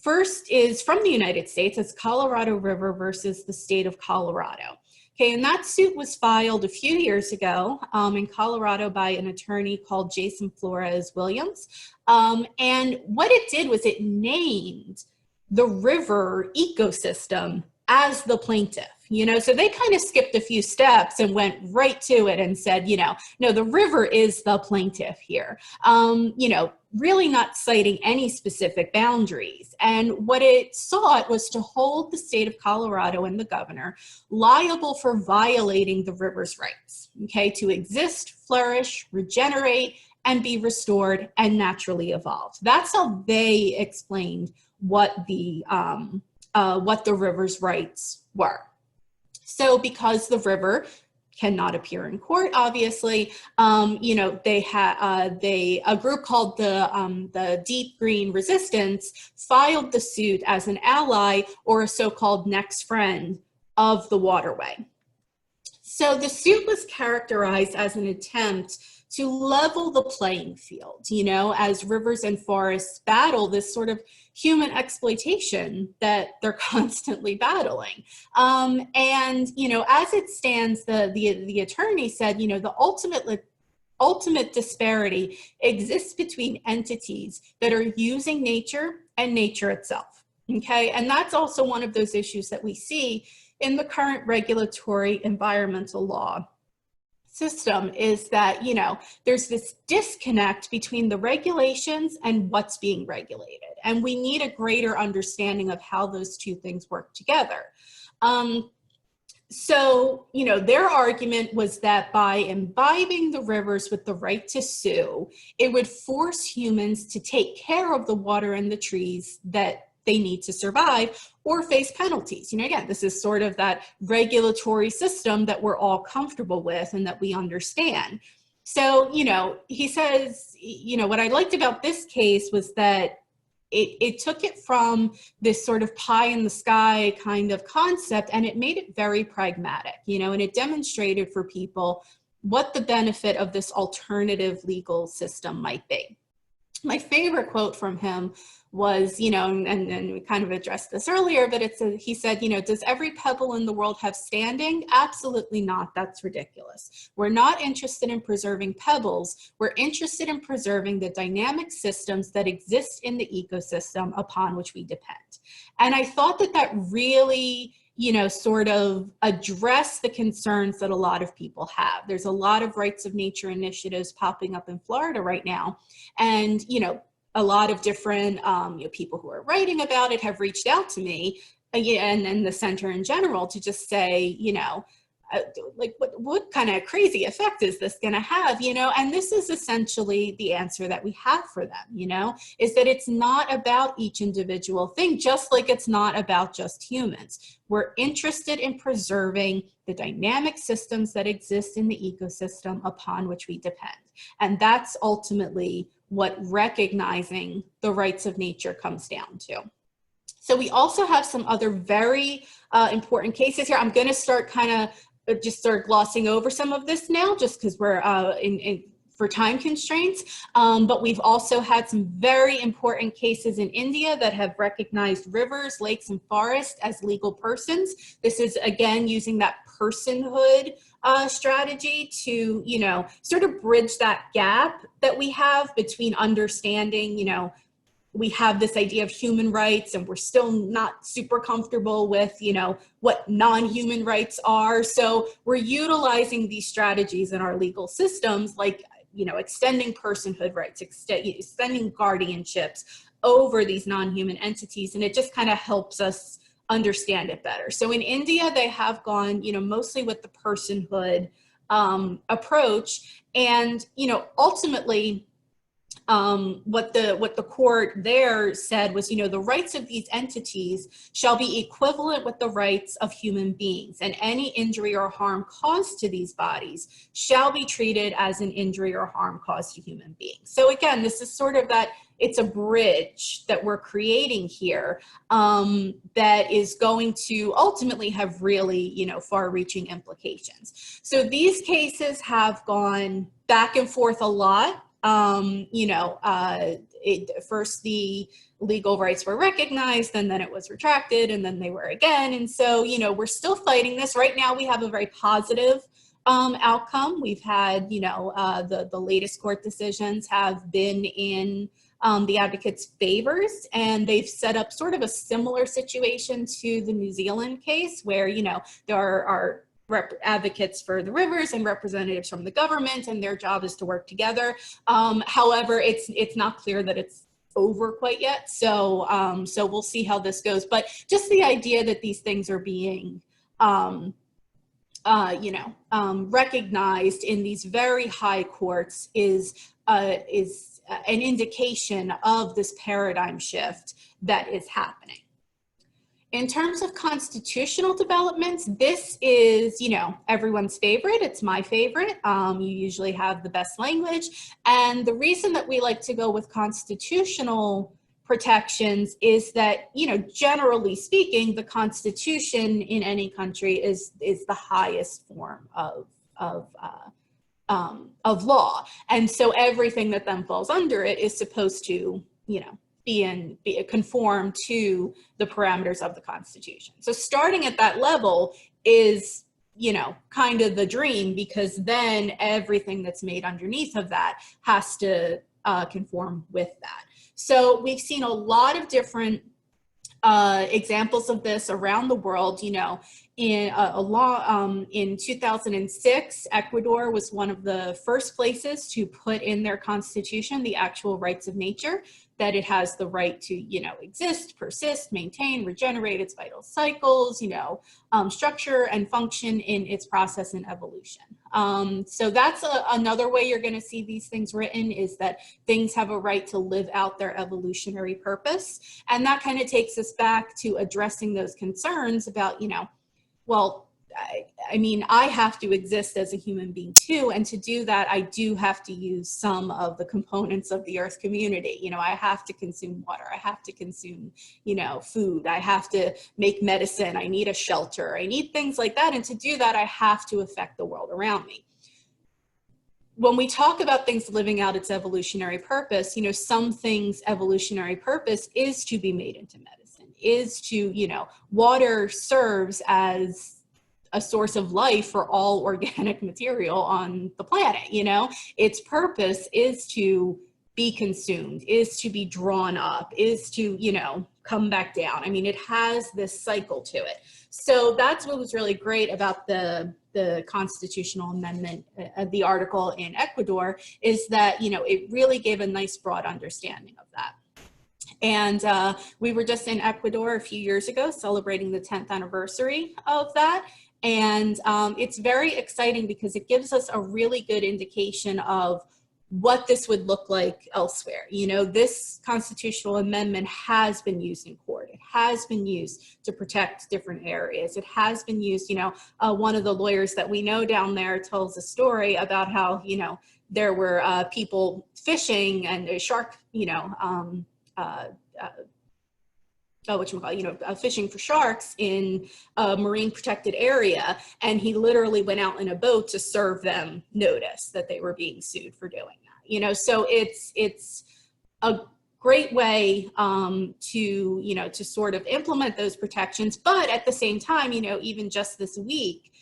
First is from the United States. It's Colorado River versus the state of Colorado. Okay, and that suit was filed a few years ago in Colorado by an attorney called Jason Flores Williams. And what it did was it named the river ecosystem as the plaintiff, you know, so they kind of skipped a few steps and went right to it and said, you know, no, the river is the plaintiff here, you know, really not citing any specific boundaries. And what it sought was to hold the state of Colorado and the governor liable for violating the river's rights, okay, to exist, flourish, regenerate, and be restored and naturally evolve. That's how they explained what the river's rights were. So because the river cannot appear in court, obviously, you know, a group called the Deep Green Resistance filed the suit as an ally or a so-called next friend of the waterway. So the suit was characterized as an attempt to level the playing field, you know, as rivers and forests battle this sort of human exploitation that they're constantly battling. And, you know, as it stands, the attorney said, you know, the ultimate disparity exists between entities that are using nature and nature itself, okay? And that's also one of those issues that we see in the current regulatory environmental law system, is that, you know, there's this disconnect between the regulations and what's being regulated. And we need a greater understanding of how those two things work together. So, you know, their argument was that by imbibing the rivers with the right to sue, it would force humans to take care of the water and the trees that they need to survive or face penalties. You know, again, this is sort of that regulatory system that we're all comfortable with and that we understand. So, you know, he says, you know, what I liked about this case was that it took it from this sort of pie in the sky kind of concept, and it made it very pragmatic, you know, and it demonstrated for people what the benefit of this alternative legal system might be. My favorite quote from him was, you know, and we kind of addressed this earlier, but he said, you know, does every pebble in the world have standing? Absolutely not. That's ridiculous. We're not interested in preserving pebbles. We're interested in preserving the dynamic systems that exist in the ecosystem upon which we depend. And I thought that that really sort of address the concerns that a lot of people have. There's a lot of rights of nature initiatives popping up in Florida right now. And, a lot of different people who are writing about it have reached out to me and the center in general to just say, like what kind of crazy effect is this going to have, and this is essentially the answer that we have for them, is that it's not about each individual thing, just like it's not about just humans. We're interested in preserving the dynamic systems that exist in the ecosystem upon which we depend. And that's ultimately what recognizing the rights of nature comes down to. So we also have some other very important cases here. I'm going to start just start glossing over some of this now, just because we're for time constraints. But we've also had some very important cases in India that have recognized rivers, lakes, and forests as legal persons. This is, again, using that personhood strategy to, sort of bridge that gap that we have between understanding, we have this idea of human rights and we're still not super comfortable with, what non-human rights are. So we're utilizing these strategies in our legal systems, like, extending personhood rights, extending guardianships over these non-human entities. And it just kind of helps us understand it better. So in India, they have gone, mostly with the personhood approach. And, ultimately, what the court there said was, the rights of these entities shall be equivalent with the rights of human beings, and any injury or harm caused to these bodies shall be treated as an injury or harm caused to human beings. So again, this is sort of that, it's a bridge that we're creating here that is going to ultimately have really, far-reaching implications. So these cases have gone back and forth a lot. First the legal rights were recognized, and then it was retracted, and then they were again. And so, we're still fighting this. Right now, we have a very positive outcome. We've had, the latest court decisions have been in the advocates' favors, and they've set up sort of a similar situation to the New Zealand case where, there are advocates for the rivers and representatives from the government, and their job is to work together. However, it's not clear that it's over quite yet. So we'll see how this goes. But just the idea that these things are being, recognized in these very high courts is an indication of this paradigm shift that is happening. In terms of constitutional developments, this is, everyone's favorite. It's my favorite. You usually have the best language. And the reason that we like to go with constitutional protections is that, generally speaking, the Constitution in any country is the highest form of law. And so everything that then falls under it is supposed to, conform to the parameters of the Constitution. So starting at that level is, kind of the dream, because then everything that's made underneath of that has to conform with that. So we've seen a lot of different examples of this around the world. In 2006, Ecuador was one of the first places to put in their constitution the actual rights of nature, that it has the right to, exist, persist, maintain, regenerate its vital cycles, structure and function in its process and evolution. So that's another way you're going to see these things written, is that things have a right to live out their evolutionary purpose. And that kind of takes us back to addressing those concerns about, well, I have to exist as a human being too. And to do that, I do have to use some of the components of the Earth community. I have to consume water. I have to consume, food. I have to make medicine. I need a shelter. I need things like that. And to do that, I have to affect the world around me. When we talk about things living out its evolutionary purpose, some things' evolutionary purpose is to be made into medicine, is to, water serves as a source of life for all organic material on the planet. Its purpose is to be consumed, is to be drawn up, is to, you know, come back down. I mean, it has this cycle to it. So that's what was really great about the constitutional amendment, the article in Ecuador, is that, you know, it really gave a nice broad understanding of that. And we were just in Ecuador a few years ago celebrating the 10th anniversary of that. And it's very exciting because it gives us a really good indication of what this would look like elsewhere. You know, this constitutional amendment has been used in court. It has been used to protect different areas. It has been used, you know, one of the lawyers that we know down there tells a story about how, you know, there were people fishing and a shark, you know, fishing for sharks in a marine protected area, and he literally went out in a boat to serve them notice that they were being sued for doing that. You know, so it's a great way to, you know, to sort of implement those protections. But at the same time, you know, even just this week,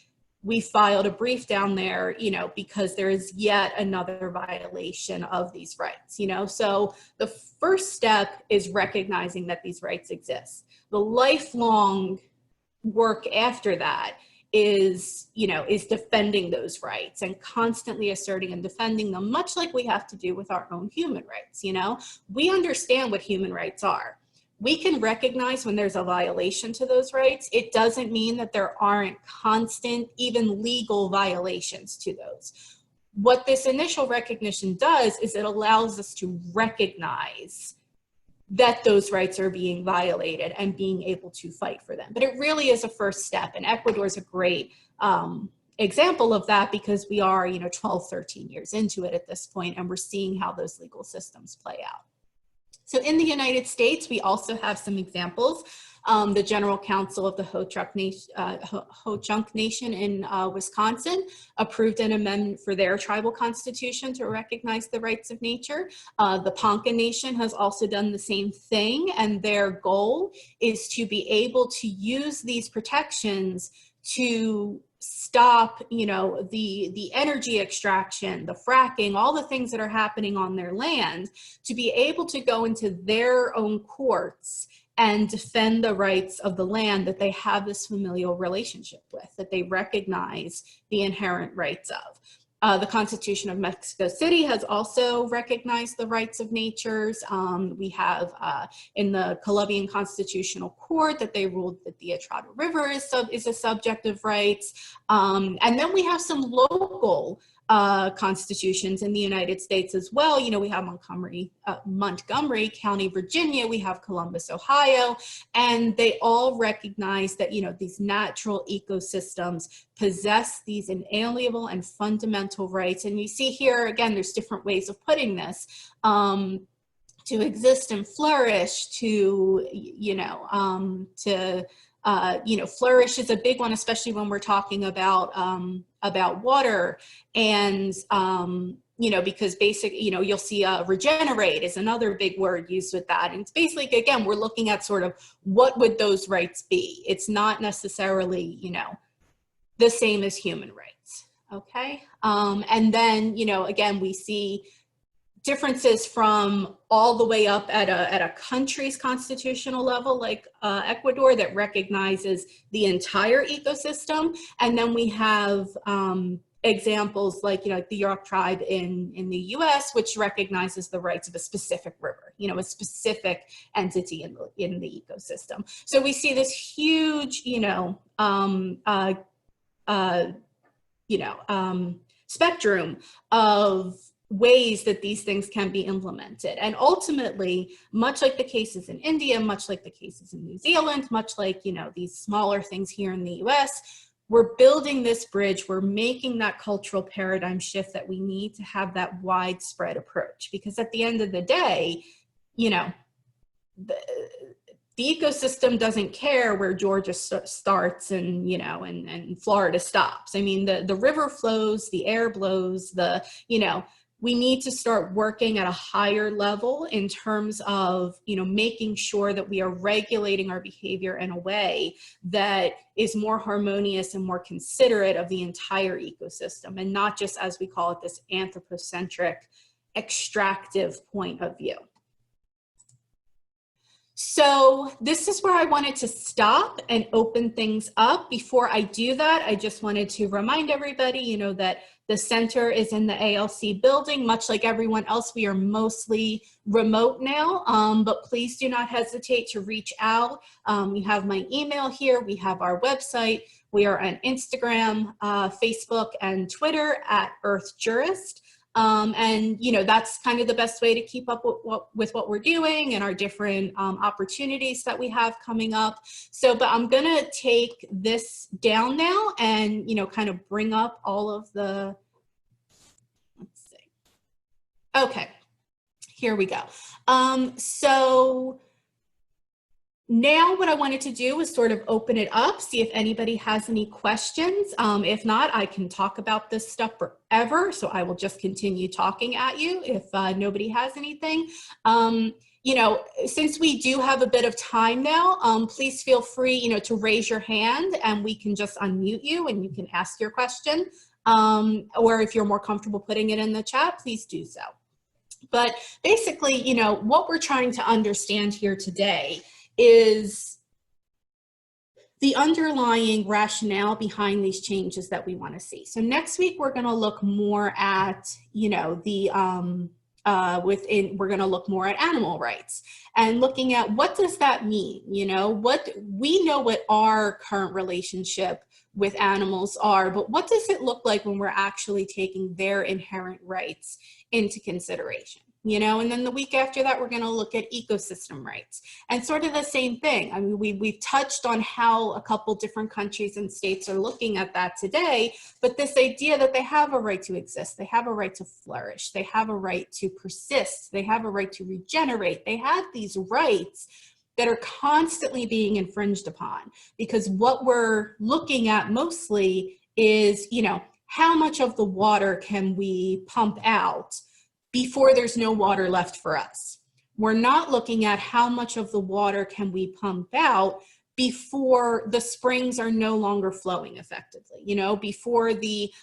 we filed a brief down there, you know, because there is yet another violation of these rights, you know. So the first step is recognizing that these rights exist. The lifelong work after that is, you know, is defending those rights and constantly asserting and defending them, much like we have to do with our own human rights, you know. We understand what human rights are. We can recognize when there's a violation to those rights. It doesn't mean that there aren't constant, even legal violations to those. What this initial recognition does is it allows us to recognize that those rights are being violated and being able to fight for them. But it really is a first step, and Ecuador is a great example of that because we are, you know, 12, 13 years into it at this point, and we're seeing how those legal systems play out. So in the United States, we also have some examples. The General Council of the Ho-Chunk Nation in Wisconsin approved an amendment for their tribal constitution to recognize the rights of nature. The Ponca Nation has also done the same thing, and their goal is to be able to use these protections to stop, you know, the energy extraction, the fracking, all the things that are happening on their land, to be able to go into their own courts and defend the rights of the land that they have this familial relationship with, that they recognize the inherent rights of. The Constitution of Mexico City has also recognized the rights of natures. We have in the Colombian Constitutional Court that they ruled that the Atrato River is a subject of rights. And then we have some local constitutions in the United States as well. You know, we have Montgomery County, Virginia, we have Columbus, Ohio, and they all recognize that, you know, these natural ecosystems possess these inalienable and fundamental rights. And you see here, again, there's different ways of putting this. To exist and flourish, to, you know, flourish is a big one, especially when we're talking about water. And, you know, because you'll see regenerate is another big word used with that. And it's basically, again, we're looking at sort of what would those rights be? It's not necessarily, you know, the same as human rights, okay? And then, you know, again, we see differences from all the way up at a country's constitutional level, like Ecuador, that recognizes the entire ecosystem. And then we have examples like, you know, the Yurok tribe in the US, which recognizes the rights of a specific river, you know, a specific entity in the ecosystem. So we see this huge, you know, spectrum of ways that these things can be implemented. And ultimately, much like the cases in India, much like the cases in New Zealand, much like, you know, these smaller things here in the US, we're building this bridge, we're making that cultural paradigm shift that we need to have that widespread approach. Because at the end of the day, you know, the ecosystem doesn't care where Georgia starts and, you know, and Florida stops. I mean, the river flows, the air blows, you know, we need to start working at a higher level in terms of, you know, making sure that we are regulating our behavior in a way that is more harmonious and more considerate of the entire ecosystem, and not just, as we call it, this anthropocentric, extractive point of view. So this is where I wanted to stop and open things up. Before I do that, I just wanted to remind everybody, you know, that the center is in the ALC building. Much like everyone else, we are mostly remote now, but please do not hesitate to reach out. We have my email here. We have our website. We are on Instagram, Facebook, and Twitter at Earth Jurist. And, you know, that's kind of the best way to keep up with what we're doing and our different opportunities that we have coming up. So, but I'm going to take this down now and, you know, kind of bring up all of the, let's see. Okay, here we go. So now what I wanted to do is sort of open it up, see if anybody has any questions. If not, I can talk about this stuff forever. So I will just continue talking at you if nobody has anything. You know, since we do have a bit of time now, please feel free, you know, to raise your hand and we can just unmute you and you can ask your question. Or if you're more comfortable putting it in the chat, please do so. But basically, you know, what we're trying to understand here today is the underlying rationale behind these changes that we want to see. So next week, we're going to look more at, you know, the, we're going to look more at animal rights and looking at what does that mean? You know, what we know what our current relationship with animals are, but what does it look like when we're actually taking their inherent rights into consideration? You know, and then the week after that, we're going to look at ecosystem rights and sort of the same thing. I mean, we've touched on how a couple different countries and states are looking at that today, but this idea that they have a right to exist, they have a right to flourish, they have a right to persist, they have a right to regenerate, they have these rights that are constantly being infringed upon, because what we're looking at mostly is, you know, how much of the water can we pump out before there's no water left for us. We're not looking at how much of the water can we pump out before the springs are no longer flowing effectively, you know, before the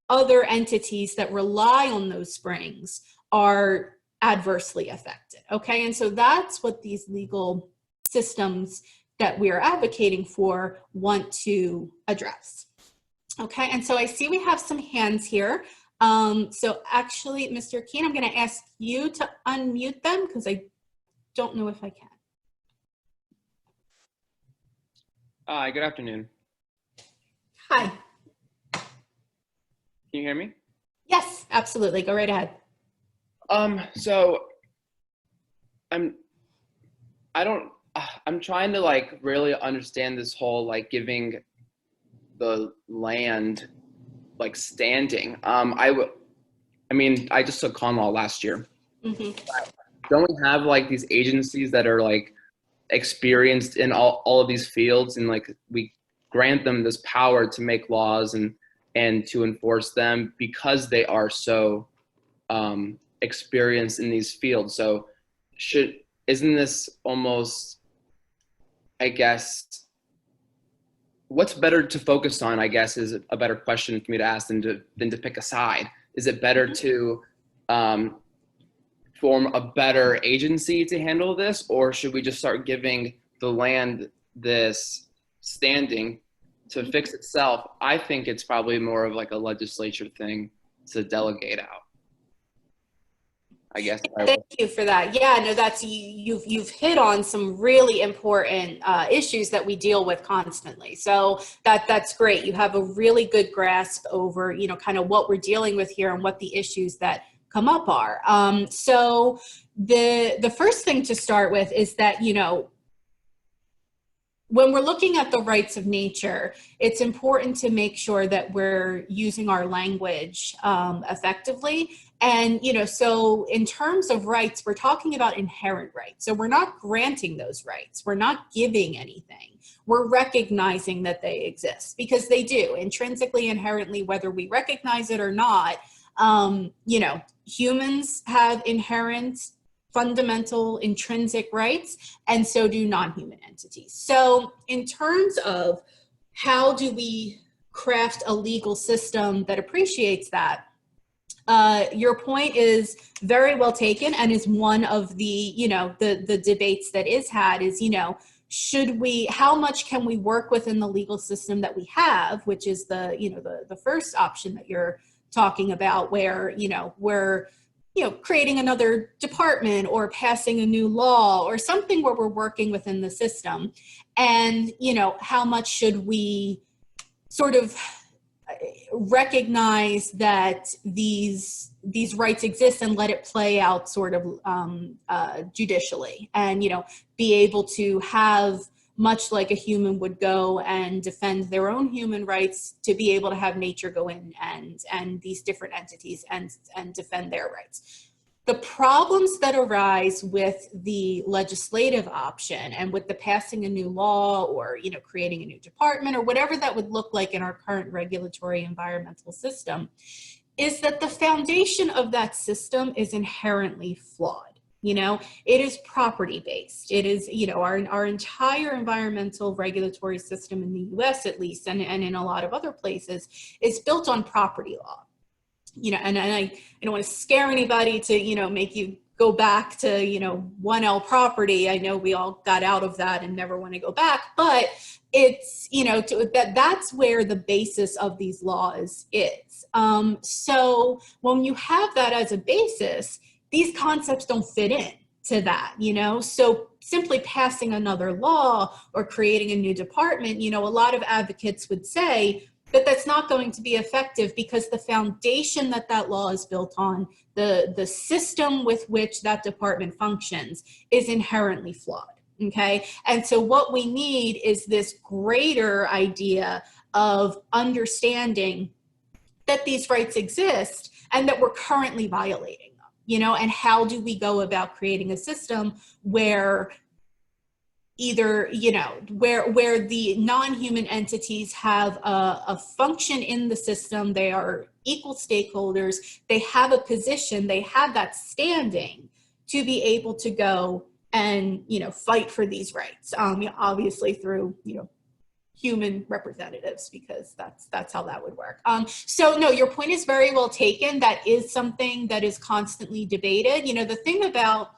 other entities that rely on those springs are adversely affected, okay? And so that's what these legal systems that we are advocating for want to address, okay? And so I see we have some hands here. So actually, Mr. Keene, I'm going to ask you to unmute them because I don't know if I can. Hi, good afternoon. Hi. Can you hear me? Yes, absolutely. Go right ahead. So I'm trying to like really understand this whole like giving the land like standing. I mean, I just took con law last year. Mm-hmm. Don't we have like these agencies that are like experienced in all of these fields, and like we grant them this power to make laws and to enforce them because they are so experienced in these fields? So isn't this almost, I guess, what's better to focus on, I guess, is a better question for me to ask than to pick a side. Is it better to form a better agency to handle this, or should we just start giving the land this standing to fix itself? I think it's probably more of like a legislature thing to delegate out, I guess. Thank you for that. Yeah, no, that's you've hit on some really important issues that we deal with constantly. So that's great. You have a really good grasp over, you know, kind of what we're dealing with here and what the issues that come up are. So the first thing to start with is that, you know, when we're looking at the rights of nature, it's important to make sure that we're using our language effectively. And, you know, so in terms of rights, we're talking about inherent rights. So we're not granting those rights. We're not giving anything. We're recognizing that they exist because they do intrinsically, inherently, whether we recognize it or not. You know, humans have inherent fundamental intrinsic rights, and so do non-human entities. So in terms of how do we craft a legal system that appreciates that, Your point is very well taken, and is one of the, you know, the debates that is had is, you know, should we, how much can we work within the legal system that we have, which is the, you know, the first option that you're talking about, where, you know, we're, you know, creating another department or passing a new law or something where we're working within the system. And, you know, how much should we sort of recognize that these rights exist and let it play out sort of judicially, and, you know, be able to have, much like a human would go and defend their own human rights, to be able to have nature go in and these different entities and defend their rights. The problems that arise with the legislative option and with the passing a new law, or, you know, creating a new department, or whatever that would look like in our current regulatory environmental system, is that the foundation of that system is inherently flawed. You know, it is property based. It is, you know, our entire environmental regulatory system in the US at least, and in a lot of other places, is built on property law. You know, and I don't want to scare anybody to, you know, make you go back to, you know, 1L property. I know we all got out of that and never want to go back, but it's, you know, that's where the basis of these laws is. So when you have that as a basis, these concepts don't fit in to that, you know? So simply passing another law or creating a new department, you know, a lot of advocates would say that that's not going to be effective, because the foundation that that law is built on, the system with which that department functions, is inherently flawed, okay? And so what we need is this greater idea of understanding that these rights exist and that we're currently violating them, you know, and how do we go about creating a system where either, you know, where the non-human entities have a function in the system, they are equal stakeholders, they have a position, they have that standing to be able to go and, you know, fight for these rights, obviously through, you know, human representatives, because that's how that would work. So no, your point is very well taken. That is something that is constantly debated. You know, the thing about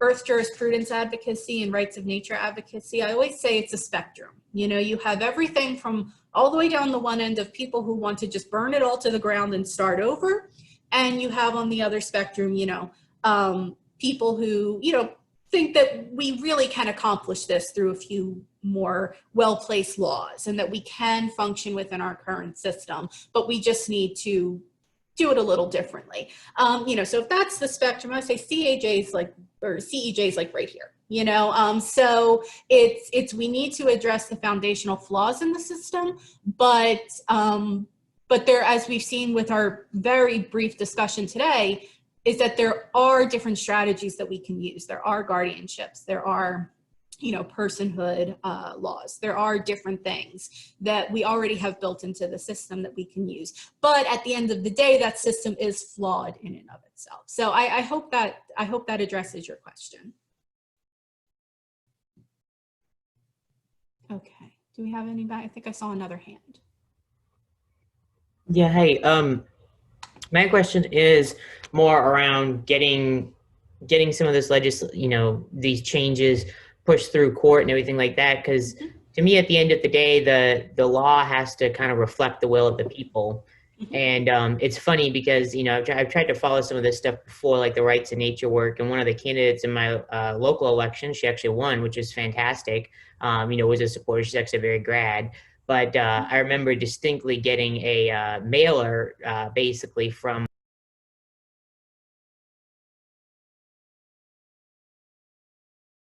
Earth jurisprudence advocacy and rights of nature advocacy, I always say it's a spectrum. You know, you have everything from all the way down the one end of people who want to just burn it all to the ground and start over. And you have on the other spectrum, you know, people who, you know, think that we really can accomplish this through a few more well-placed laws, and that we can function within our current system, but we just need to do it a little differently. You know, so if that's the spectrum, I say CEJ is like right here, you know? So we need to address the foundational flaws in the system, but there, as we've seen with our very brief discussion today, is that there are different strategies that we can use. There are guardianships, there are, you know, personhood laws. There are different things that we already have built into the system that we can use. But at the end of the day, that system is flawed in and of itself. So I hope that addresses your question. Okay, do we have anybody? I think I saw another hand. Yeah, hey, my question is more around getting some of this you know, these changes pushed through court and everything like that, because to me, at the end of the day, the law has to kind of reflect the will of the people. And it's funny because, you know, I've tried to follow some of this stuff before, like the rights of nature work, and one of the candidates in my local election, she actually won, which is fantastic. You know, was a supporter. She's actually very grad. But I remember distinctly getting a mailer basically from